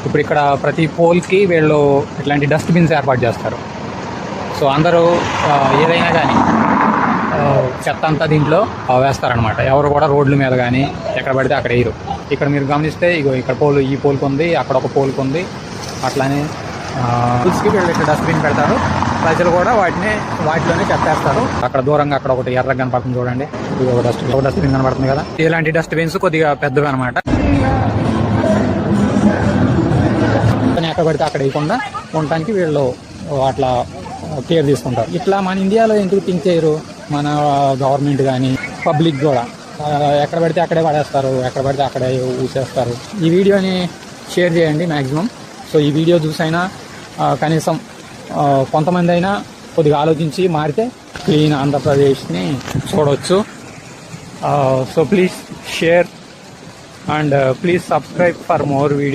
ఇప్పుడు ఇక్కడ ప్రతి పోల్కి వీళ్ళు ఇట్లాంటి డస్ట్బిన్స్ ఏర్పాటు చేస్తారు. సో అందరూ ఏదైనా కానీ చెత్త అంతా దీంట్లో వేస్తారనమాట. ఎవరు కూడా రోడ్ల మీద కానీ ఎక్కడ పడితే అక్కడ వేయరు. ఇక్కడ మీరు గమనిస్తే ఇగో ఇక్కడ పోల్, ఈ పోల్కి ఉంది, అక్కడ ఒక పోల్కి ఉంది. అట్లానే పుల్స్కి వీళ్ళు ఇక్కడ డస్ట్బిన్ పెడతారు. ప్రజలు కూడా వాటిలోనే చెత్తేస్తారు. అక్కడ దూరంగా అక్కడ ఒకటి ఎర్రగా కనపడుతుంది చూడండి, ఒక డస్ట్బిన్ కనపడుతుంది కదా. ఇలాంటి డస్ట్బిన్స్ కొద్దిగా పెద్దవి అనమాట. ఎక్కడ పడితే అక్కడ వేయకుండా ఉండటానికి వీళ్ళు అట్లా కేర్ తీసుకుంటారు. ఇట్లా మన ఇండియాలో ఎందుకు థింక్ చేయరు మన గవర్నమెంట్ కానీ పబ్లిక్ కూడా? ఎక్కడ పడితే అక్కడే పడేస్తారు, ఎక్కడ పడితే అక్కడే ఊసేస్తారు. ఈ వీడియోని షేర్ చేయండి మ్యాక్సిమం. సో ఈ వీడియో చూసైనా కనీసం కొంతమంది అయినా కొద్దిగా ఆలోచించి మారితే క్లీన్ ఆంధ్రప్రదేశ్ని చూడవచ్చు. So please share and please subscribe for more video.